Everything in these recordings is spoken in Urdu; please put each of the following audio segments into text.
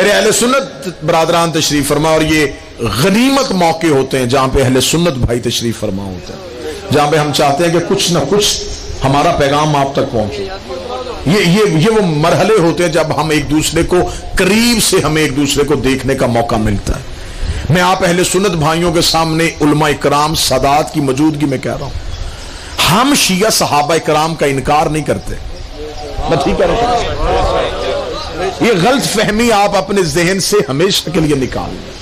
میرے اہل سنت برادران تشریف فرما، اور یہ غنیمت موقع ہوتے ہیں جہاں پہ اہل سنت بھائی تشریف فرما ہوتے ہیں، جہاں پہ ہم چاہتے ہیں کہ کچھ نہ کچھ ہمارا پیغام آپ تک پہنچے۔ یہ وہ مرحلے ہوتے ہیں جب ہم ایک دوسرے کو قریب سے ہمیں ایک دوسرے کو دیکھنے کا موقع ملتا ہے۔ میں آپ اہل سنت بھائیوں کے سامنے علماء کرام سادات کی موجودگی میں کہہ رہا ہوں، ہم شیعہ صحابہ کرام کا انکار نہیں کرتے۔ میں ٹھیک کہہ رہا ہوں؟ یہ غلط فہمی آپ اپنے ذہن سے ہمیشہ کے لیے نکال لیں۔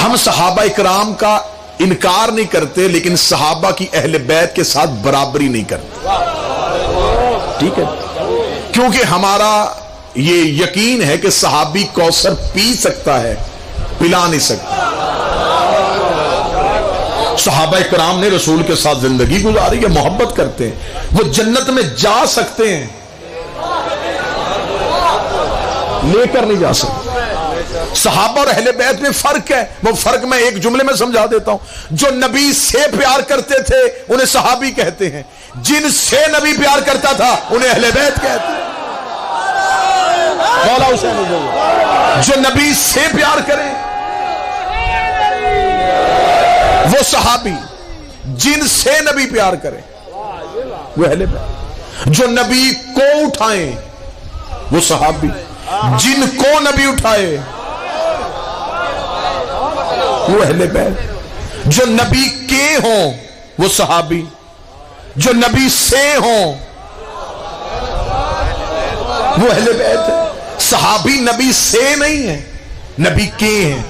ہم صحابہ کرام کا انکار نہیں کرتے، لیکن صحابہ کی اہل بیت کے ساتھ برابری نہیں کرتے، ٹھیک ہے؟ کیونکہ ہمارا یہ یقین ہے کہ صحابی کوثر پی سکتا ہے، پلا نہیں سکتا۔ صحابہ کرام نے رسول کے ساتھ زندگی گزاری ہے، محبت کرتے ہیں، وہ جنت میں جا سکتے ہیں، لے کر نہیں جا سکتے۔ صحابہ اور اہل بیت میں فرق ہے، وہ فرق میں ایک جملے میں سمجھا دیتا ہوں۔ جو نبی سے پیار کرتے تھے انہیں صحابی کہتے ہیں، جن سے نبی پیار کرتا تھا انہیں اہل بیت کہتے ہیں۔ مولا حسین جو نبی سے پیار کریں وہ صحابی، جن سے نبی پیار کریں وہ اہل بیت، جو نبی کو اٹھائیں وہ صحابی، جن کو نبی اٹھائے وہ اہل بیت، جو نبی کے ہوں وہ صحابی، جو نبی سے ہوں وہ اہل بیت ہے۔ صحابی نبی سے نہیں ہے، نبی کے ہیں۔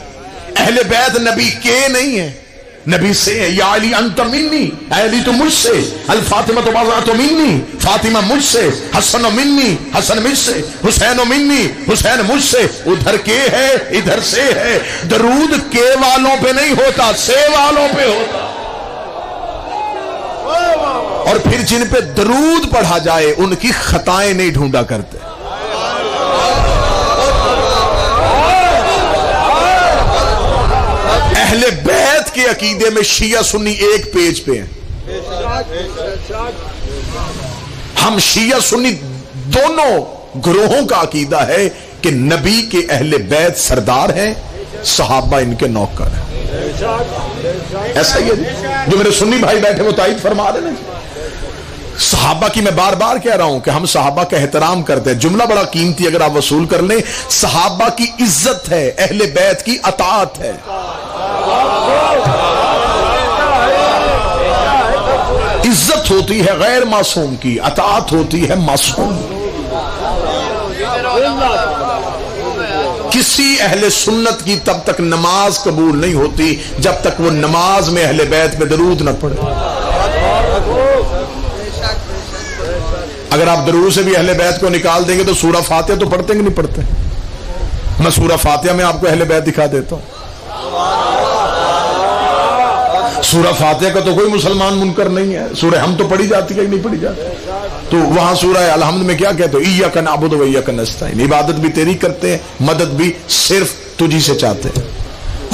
اہل بیت نبی کے نہیں ہے، نبی سے ہے۔ یا علی انت منی، اے علی تو مجھ سے، الفاطمہ تو بازا منی، فاطمہ مجھ سے، حسن منی، حسن مجھ سے، حسین منی، حسین مجھ سے۔ ادھر کے ہے ادھر سے ہے۔ درود کے والوں پہ نہیں ہوتا، سے والوں پہ ہوتا۔ اور پھر جن پہ درود پڑھا جائے ان کی خطائیں نہیں ڈھونڈا کرتے۔ اہل بیت کے عقیدے میں شیعہ سنی ایک پیج پہ ہیں۔ ہم شیعہ سنی دونوں گروہوں کا عقیدہ ہے کہ نبی کے اہل بیت سردار ہیں، صحابہ ان کے نوکر ہیں۔ ایسا ہی ہے جو میرے سنی بھائی بیٹھے وہ تائید فرما رہے ہیں۔ صحابہ کی میں بار بار کہہ رہا ہوں کہ ہم صحابہ کا احترام کرتے ہیں، جملہ بڑا قیمتی اگر آپ وصول کر لیں، صحابہ کی عزت ہے، اہل بیت کی اطاعت ہے۔ عزت ہوتی ہے غیر معصوم کی، اطاعت ہوتی ہے معصوم۔ کسی اہل سنت کی تب تک نماز قبول نہیں ہوتی جب تک وہ نماز میں اہل بیت پہ درود نہ پڑھے۔ اگر آپ درود سے بھی اہل بیت کو نکال دیں گے تو سورہ فاتحہ تو پڑھتے ہیں کہ نہیں پڑھتے؟ میں سورہ فاتحہ میں آپ کو اہل بیت دکھا دیتا ہوں۔ سورہ فاتحہ کا تو کوئی مسلمان منکر نہیں ہے، سورہ ہم تو پڑھی جاتی ہے کہ نہیں پڑھی جاتی؟ تو وہاں سورہ الحمد میں کیا کہتے ہو؟ ایاک نعبد و ایاک نستعین، عبادت بھی تیری کرتے ہیں، مدد بھی صرف تجھی سے چاہتے ہیں۔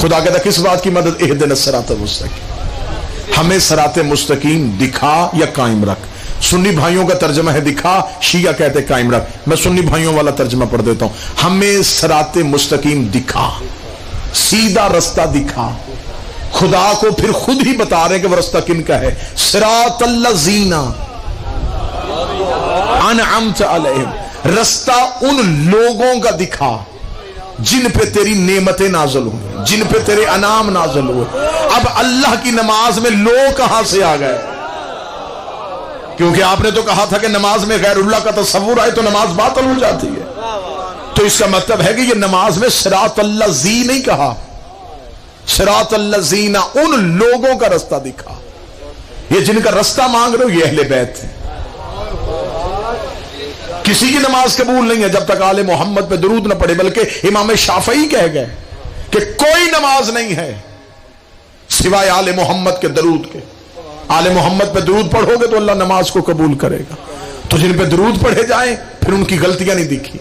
خدا کہتا کس بات کی مدد؟ اہدنا الصراط المستقیم، ہمیں صراط مستقیم دکھا یا قائم رکھ۔ سنی بھائیوں کا ترجمہ ہے دکھا، شیعہ کہتے قائم رکھ۔ میں سنی بھائیوں والا ترجمہ پڑھ دیتا ہوں، ہمیں صراط مستقیم دکھا، سیدھا رستہ دکھا۔ خدا کو پھر خود ہی بتا رہے کہ وہ رستہ کن کا ہے، صراط الذین انعمت علیہم، رستہ ان لوگوں کا دکھا جن پہ تیری نعمتیں نازل ہوئے، جن پہ تیرے انعام نازل ہوئے۔ اب اللہ کی نماز میں لوگ کہاں سے آ گئے؟ کیونکہ آپ نے تو کہا تھا کہ نماز میں غیر اللہ کا تصور آئے تو نماز باطل ہو جاتی ہے، تو اس کا مطلب ہے کہ یہ نماز میں صراط الذی نہیں کہا، صراط الذین ان لوگوں کا رستہ دکھا۔ یہ جن کا رستہ مانگ رہے ہو یہ اہل بیت ہیں۔ کسی کی نماز قبول نہیں ہے جب تک آل محمد پہ درود نہ پڑے، بلکہ امام شافعی کہہ گئے کہ کوئی نماز نہیں ہے سوائے آل محمد کے درود کے۔ آل محمد پہ درود پڑھو گے تو اللہ نماز کو قبول کرے گا۔ تو جن پہ درود پڑھے جائیں پھر ان کی غلطیاں نہیں دکھی،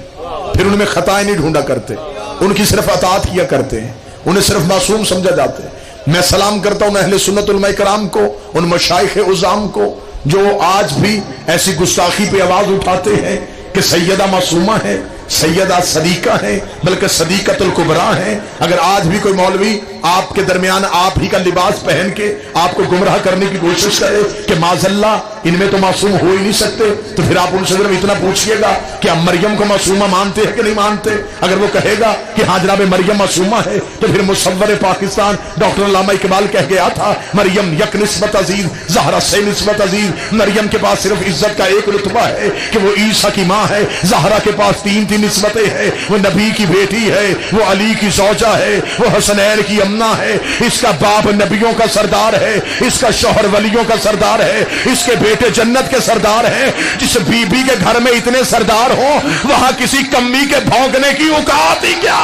پھر ان میں خطائیں نہیں ڈھونڈا کرتے، ان کی صرف اطاعت کیا کرتے ہیں، انہیں صرف معصوم سمجھا جاتا ہے۔ میں سلام کرتا ہوں اہل سنت علماء کرام کو، ان مشائخ عظام کو جو آج بھی ایسی گستاخی پہ آواز اٹھاتے ہیں کہ سیدہ معصومہ ہے، سیدہ صدیقہ ہیں بلکہ صدیقۃ الکبریٰ ہیں. اگر آج بھی کوئی مولوی آپ کے درمیان آپ ہی کا لباس پہن کے آپ کو گمراہ کرنے کی کوشش کرے کہ معاذ اللہ ان میں تو معصوم ہو ہی نہیں سکتے، تو پھر آپ ان سے اتنا پوچھئے گا کہ آپ مریم کو معصومہ مانتے ہیں کہ نہیں مانتے؟ اگر وہ کہے گا کہ ہاں جناب مریم معصومہ ہے، تو پھر مصور پاکستان ڈاکٹر علامہ اقبال کہہ گیا تھا مریم یک نسبت عزیز زہرا سے نسبت عزیز. مریم کے پاس صرف عزت کا ایک رتبہ ہے کہ وہ عیسیٰ کی ماں ہے. زہرا کے پاس تین نسبتیں ہیں، وہ نبی کی بیٹی ہے، وہ علی کی زوجہ ہے، وہ حسنین کی امنا ہے. اس کا باپ نبیوں کا سردار ہے، اس کا شوہر ولیوں کا سردار ہے، اس کے بیٹے جنت کے سردار ہیں. جس بی بی کے گھر میں اتنے سردار ہوں وہاں کسی کمی کے بھونکنے کی اوقات ہی کیا؟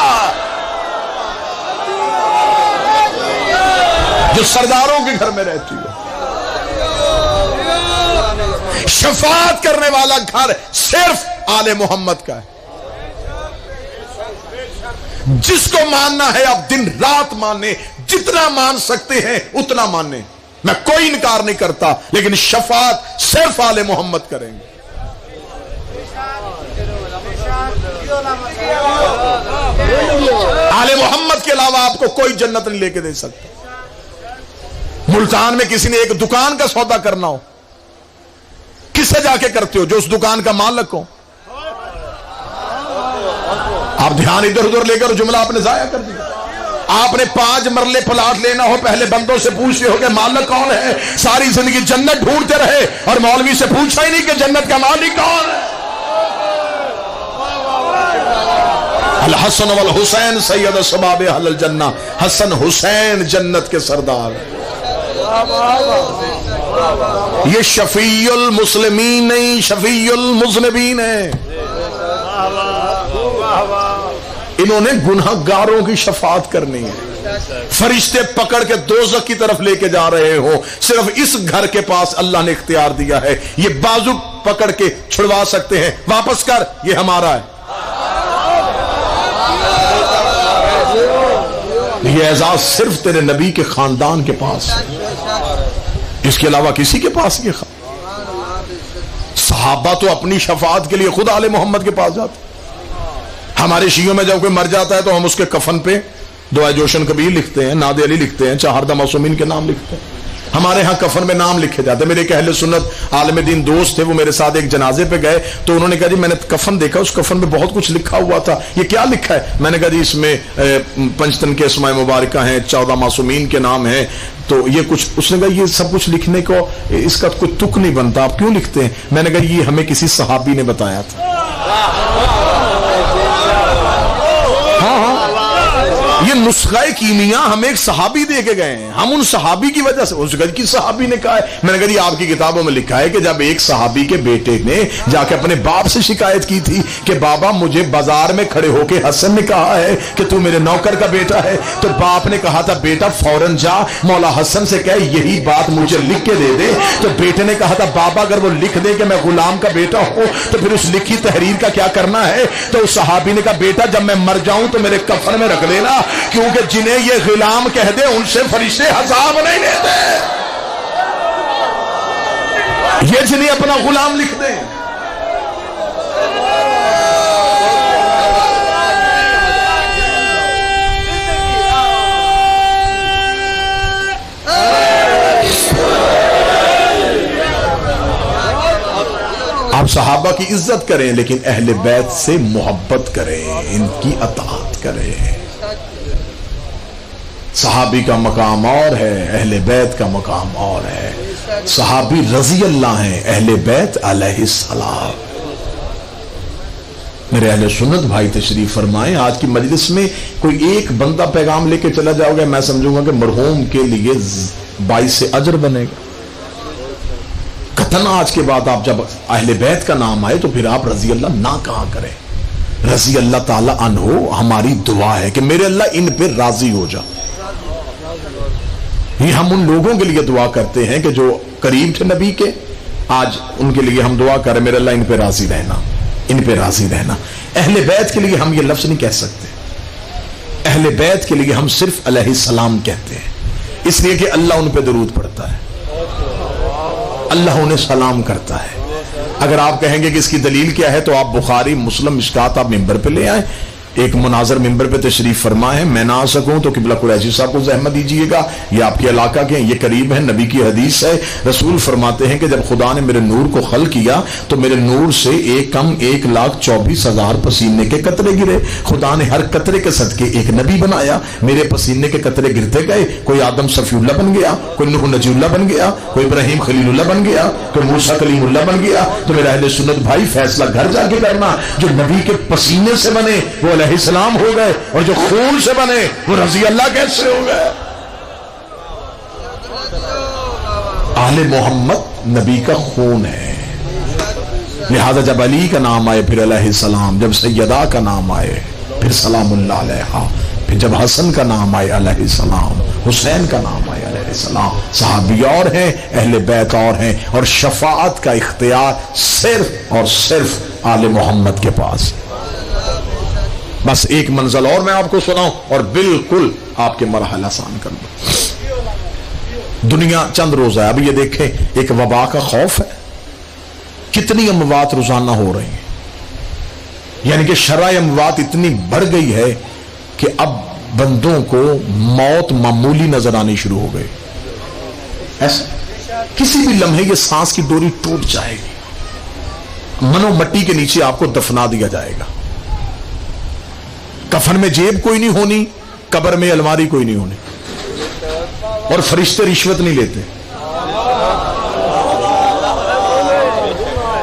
جو سرداروں کے گھر میں رہتی ہے. شفاعت کرنے والا گھر صرف آل محمد کا ہے. جس کو ماننا ہے آپ دن رات ماننے، جتنا مان سکتے ہیں اتنا ماننے، میں کوئی انکار نہیں کرتا، لیکن شفاعت صرف آل محمد کریں گے. آل محمد کے علاوہ آپ کو کوئی جنت نہیں لے کے دے سکتا. ملتان میں کسی نے ایک دکان کا سودا کرنا ہو، کس سے جا کے کرتے ہو؟ جو اس دکان کا مالک ہو. آپ دھیان ادھر ادھر لے کر جملہ آپ نے ضائع کر دیا. آپ نے 5 مرلے پلاٹ لینا ہو، پہلے بندوں سے پوچھتے ہو کہ مالک کون ہے. ساری زندگی جنت ڈھونڈتے رہے اور مولوی سے پوچھا ہی نہیں کہ جنت کا مالک کون ہے. الحسن والحسین سید شباب اہل الجنہ. حسن حسین جنت کے سردار. یہ شفیع المسلمین نہیں، شفیع المذنبین ہے. انہوں نے گنہگاروں کی شفاعت کرنی ہے. فرشتے پکڑ کے دوزخ کی طرف لے کے جا رہے ہو، صرف اس گھر کے پاس اللہ نے اختیار دیا ہے. یہ بازو پکڑ کے چھڑوا سکتے ہیں، واپس کر، یہ ہمارا ہے. یہ اعزاز صرف تیرے نبی کے خاندان کے پاس ہے، اس کے علاوہ کسی کے پاس یہ صحابہ تو اپنی شفاعت کے لیے خود آل محمد کے پاس جاتے. ہمارے شیعوں میں جب کوئی مر جاتا ہے تو ہم اس کے کفن پہ دعائے جوشن کبیر لکھتے ہیں، ناد علی لکھتے ہیں، چہاردہ معصومین کے نام لکھتے ہیں. ہمارے ہاں کفن میں نام لکھے جاتے ہیں. میرے ایک اہل سنت عالم دین دوست تھے، وہ میرے ساتھ ایک جنازے پہ گئے تو انہوں نے کہا جی میں نے کفن دیکھا، اس کفن میں بہت کچھ لکھا ہوا تھا، یہ کیا لکھا ہے؟ میں نے کہا جی اس میں پنجتن کے اسماء مبارکہ ہیں، 14 معصومین کے نام ہیں. تو یہ کچھ، اس نے کہا یہ سب کچھ لکھنے کو اس کا کوئی تک نہیں بنتا، آپ کیوں لکھتے ہیں؟ میں نے کہا یہ ہمیں کسی صحابی نے بتایا تھا. یہ نسخہ کیمیا ہمیں ایک صحابی دے کے گئے ہیں، ہم ان صحابی کی وجہ سے. اس کی صحابی نے کہا ہے. میں نے کہا جی آپ کی کتابوں میں لکھا ہے کہ جب ایک صحابی کے بیٹے نے جا کے اپنے باپ سے شکایت کی تھی کہ بابا مجھے بازار میں کھڑے ہو کے حسن نے کہا ہے کہ تو میرے نوکر کا بیٹا ہے، تو باپ نے کہا تھا بیٹا فوراً جا مولا حسن سے کہے یہی بات مجھے لکھ کے دے دے. تو بیٹے نے کہا تھا بابا اگر وہ لکھ دے کہ میں غلام کا بیٹا ہوں تو پھر اس لکھی تحریر کا کیا کرنا ہے؟ تو اس صحابی نے کہا بیٹا جب میں مر جاؤں تو میرے کفن میں رکھ لینا، کیونکہ جنہیں یہ غلام کہہ دے ان سے فرشتے حساب نہیں لیتے. یہ جنہیں اپنا غلام لکھ دیں. آپ صحابہ کی عزت کریں لیکن اہل بیت سے محبت کریں، ان کی اطاعت کریں. صحابی کا مقام اور ہے، اہل بیت کا مقام اور ہے. صحابی رضی اللہ ہیں، اہل بیت علیہ السلام. میرے اہل سنت بھائی تشریف فرمائیں. آج کی مجلس میں کوئی ایک بندہ پیغام لے کے چلا جاؤ گے، میں سمجھوں گا کہ مرحوم کے لیے 22 اجر بنے گا. قطعاً آج کے بعد آپ جب اہل بیت کا نام آئے تو پھر آپ رضی اللہ نہ کہا کریں. رضی اللہ تعالی عنہ ہماری دعا ہے کہ میرے اللہ ان پہ راضی ہو جا. یہ ہم ان لوگوں کے لیے دعا کرتے ہیں کہ جو قریب تھے نبی کے، آج ان کے لیے ہم دعا کریں میرے اللہ ان پہ راضی رہنا، ان پہ راضی رہنا. اہل بیت کے لیے ہم یہ لفظ نہیں کہہ سکتے. اہل بیت کے لیے ہم صرف علیہ السلام کہتے ہیں، اس لیے کہ اللہ ان پہ درود پڑھتا ہے، اللہ انہیں سلام کرتا ہے. اگر آپ کہیں گے کہ اس کی دلیل کیا ہے تو آپ بخاری مسلم مشکات آپ ممبر پہ لے آئیں. ایک مناظر ممبر پہ تشریف فرما ہے, میں نہ آ سکوں تو قبلہ قریشی صاحب کو زحمت دیجئے گا, یہ آپ کے علاقہ کے ہیں, یہ قریب ہیں, نبی کی حدیث ہے. رسول فرماتے ہیں کہ جب خدا نے میرے نور کو خلق کیا تو میرے نور سے 1,24,000 پسینے کے قطرے گرے. خدا نے ہر قطرے کے صدقے ایک نبی بنایا. میرے پسینے کے قطرے گرتے گئے, کوئی آدم صفی اللہ بن گیا, کوئی نوح نجی اللہ بن گیا, کوئی ابراہیم خلیل اللہ بن گیا, کوئی موسیٰ کلیم اللہ بن گیا. تو میرا اہل سنت بھائی فیصلہ گھر جا کے کرنا, جو نبی کے پسینے سے بنے وہ علیہ السلام ہو گئے, اور جو خون سے بنے وہ رضی اللہ کیسے ہو گئے. آل محمد نبی کا خون ہے, لہذا جب علی کا نام آئے پھر علیہ السلام, جب سیدہ کا نام آئے پھر سلام اللہ علیہا, پھر جب حسن کا نام آئے علیہ السلام, حسین کا نام آئے علیہ السلام. صحابی اور ہیں, اہل بیت اور ہیں, اور شفاعت کا اختیار صرف اور صرف آل محمد کے پاس. بس ایک منزل اور میں آپ کو سناؤں اور بالکل آپ کے مراحل آسان کر دوں. دنیا چند روزہ ہے, ابھی یہ دیکھیں ایک وبا کا خوف ہے, کتنی اموات روزانہ ہو رہی ہیں, یعنی کہ شرح اموات اتنی بڑھ گئی ہے کہ اب بندوں کو موت معمولی نظر آنی شروع ہو گئی. ایسا کسی بھی لمحے یہ سانس کی ڈوری ٹوٹ جائے گی, منو مٹی کے نیچے آپ کو دفنا دیا جائے گا. کفن میں جیب کوئی نہیں ہونی, قبر میں الماری کوئی نہیں ہونی, اور فرشتے رشوت نہیں لیتے.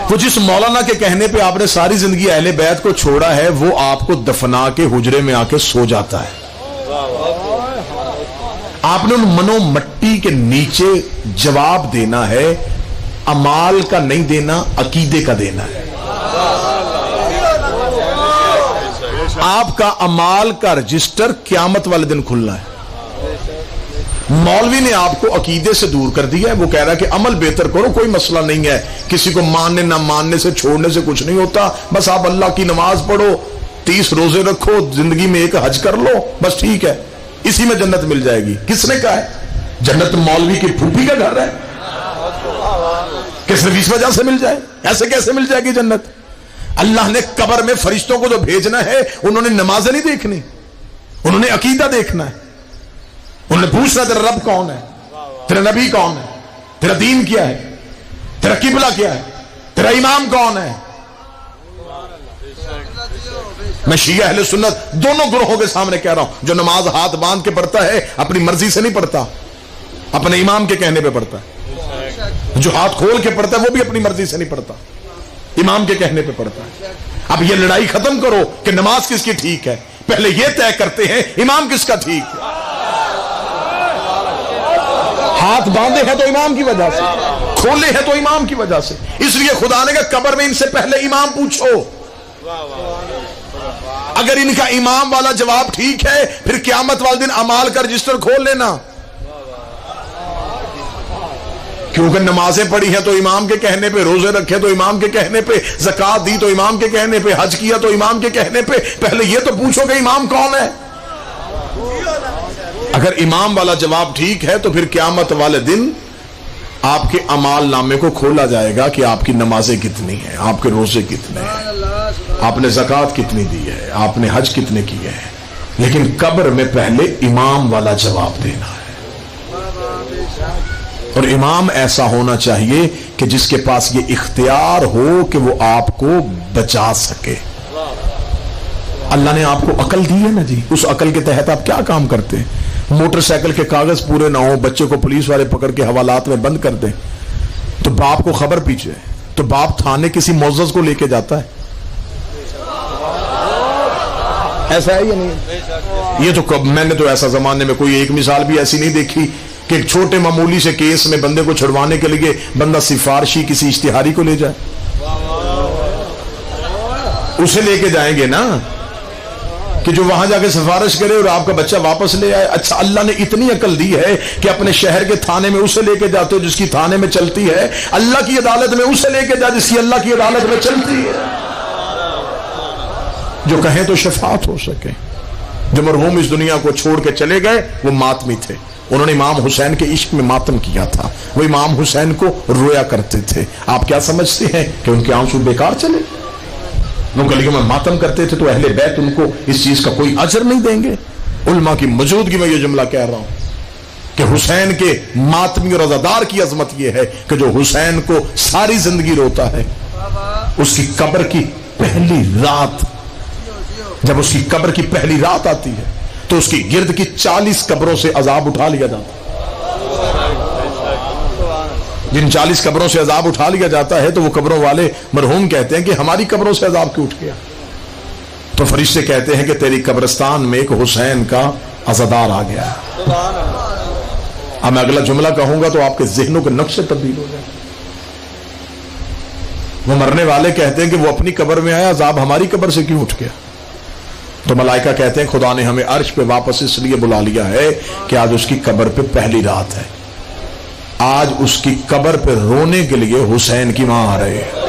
وہ جس مولانا کے کہنے پہ آپ نے ساری زندگی اہل بیت کو چھوڑا ہے وہ آپ کو دفنا کے حجرے میں آ کے سو جاتا ہے. آپ نے ان منو مٹی کے نیچے جواب دینا ہے, امال کا نہیں دینا, عقیدے کا دینا ہے. آپ کا امال کا رجسٹر قیامت والے دن کھلنا ہے. مولوی نے آپ کو عقیدے سے دور کر دیا ہے, وہ کہہ رہا ہے کہ عمل بہتر کرو, کوئی مسئلہ نہیں ہے, کسی کو ماننے نہ ماننے سے چھوڑنے سے کچھ نہیں ہوتا, بس آپ اللہ کی نماز پڑھو, 30 روزے رکھو, زندگی میں ایک حج کر لو, بس ٹھیک ہے, اسی میں جنت مل جائے گی. کس نے کہا ہے جنت مولوی کی پھوپھی کا گھر ہے؟ کہ صرف اس وجہ سے مل جائے؟ ایسے کیسے مل جائے گی جنت؟ اللہ نے قبر میں فرشتوں کو جو بھیجنا ہے انہوں نے نمازیں نہیں دیکھنی, انہوں نے عقیدہ دیکھنا ہے. انہوں نے پوچھنا تیرا رب کون ہے, تیرا نبی کون ہے, تیرا دین کیا ہے, تیرا قبلہ کیا ہے, تیرا امام کون ہے. میں شیعہ اہل سنت دونوں گروہوں کے سامنے کہہ رہا ہوں, جو نماز ہاتھ باندھ کے پڑھتا ہے اپنی مرضی سے نہیں پڑھتا, اپنے امام کے کہنے پہ پڑھتا ہے. جو ہاتھ کھول کے پڑھتا ہے وہ بھی اپنی مرضی سے نہیں پڑھتا, امام کے کہنے پہ پڑھتا ہے. اب یہ لڑائی ختم کرو کہ نماز کس کی ٹھیک ہے, پہلے یہ طے کرتے ہیں امام کس کا ٹھیک ہے. ہاتھ باندھے ہیں تو امام کی وجہ سے, کھولے ہیں تو امام کی وجہ سے. اس لیے خدا نے کہا قبر میں ان سے پہلے امام پوچھو, اگر ان کا امام والا جواب ٹھیک ہے پھر قیامت والے دن اعمال کا رجسٹر کھول لینا. کیونکہ نمازیں پڑھی ہیں تو امام کے کہنے پہ, روزے رکھے تو امام کے کہنے پہ, زکوٰۃ دی تو امام کے کہنے پہ, حج کیا تو امام کے کہنے پہ. پہلے یہ تو پوچھو کہ امام کون ہے. اگر امام والا جواب ٹھیک ہے تو پھر قیامت والے دن آپ کے اعمال نامے کو کھولا جائے گا کہ آپ کی نمازیں کتنی ہیں, آپ کے روزے کتنے ہیں, آپ نے زکوٰۃ کتنی دی ہے, آپ نے حج کتنے کیے ہیں. لیکن قبر میں پہلے امام والا جواب دینا ہے, اور امام ایسا ہونا چاہیے کہ جس کے پاس یہ اختیار ہو کہ وہ آپ کو بچا سکے. اللہ نے آپ کو عقل دی ہے نا جی, اس عقل کے تحت آپ کیا کام کرتے ہیں. موٹر سائیکل کے کاغذ پورے نہ ہو, بچے کو پولیس والے پکڑ کے حوالات میں بند کر دیں تو باپ کو خبر پیچھے ہے تو باپ تھانے کسی معزز کو لے کے جاتا ہے. ایسا ہے یا نہیں؟ یہ تو میں نے تو ایسا زمانے میں کوئی ایک مثال بھی ایسی نہیں دیکھی کہ ایک چھوٹے معمولی سے کیس میں بندے کو چھڑوانے کے لیے بندہ سفارشی کسی اشتہاری کو لے جائے. اسے لے کے جائیں گے نا کہ جو وہاں جا کے سفارش کرے اور آپ کا بچہ واپس لے آئے. اچھا اللہ نے اتنی عقل دی ہے کہ اپنے شہر کے تھانے میں اسے لے کے جاتے ہو جس کی تھانے میں چلتی ہے, اللہ کی عدالت میں اسے لے کے جا جس کی اللہ کی عدالت میں چلتی ہے, جو کہیں تو شفاعت ہو سکے. جو مرحوم اس دنیا کو چھوڑ کے چلے گئے وہ ماتمی تھے, انہوں نے امام حسین کے عشق میں ماتم کیا تھا، وہ امام حسین کو رویا کرتے تھے۔ آپ کیا سمجھتے ہیں کہ ان کے آنسو بیکار چلے؟ وہ گلیوں میں ماتم کرتے تھے تو اہل بیت ان کو اس چیز کا کوئی اجر نہیں دیں گے؟ علماء کی موجودگی میں یہ جملہ کہہ رہا ہوں کہ حسین کے ماتمی اور عزادار کی عظمت یہ ہے کہ جو حسین کو ساری زندگی روتا ہے، اس کی قبر کی پہلی رات، جب اس کی قبر کی پہلی رات آتی ہے تو اس کی گرد کی 40 قبروں سے عذاب اٹھا لیا جاتا ہے۔ جن 40 قبروں سے عذاب اٹھا لیا جاتا ہے تو وہ قبروں والے مرحوم کہتے ہیں کہ ہماری قبروں سے عذاب کیوں اٹھ گیا؟ تو فرشتے کہتے ہیں کہ تیری قبرستان میں ایک حسین کا عزادار آ گیا۔ اب میں اگلا جملہ کہوں گا تو آپ کے ذہنوں کے نقشے تبدیل ہو جائیں۔ وہ مرنے والے کہتے ہیں کہ وہ اپنی قبر میں آیا، عذاب ہماری قبر سے کیوں اٹھ گیا؟ تو ملائکہ کہتے ہیں خدا نے ہمیں عرش پہ واپس اس لیے بلا لیا ہے کہ آج اس کی قبر پہ پہلی رات ہے، آج اس کی قبر پہ رونے کے لیے حسین کی ماں آ رہے ہیں۔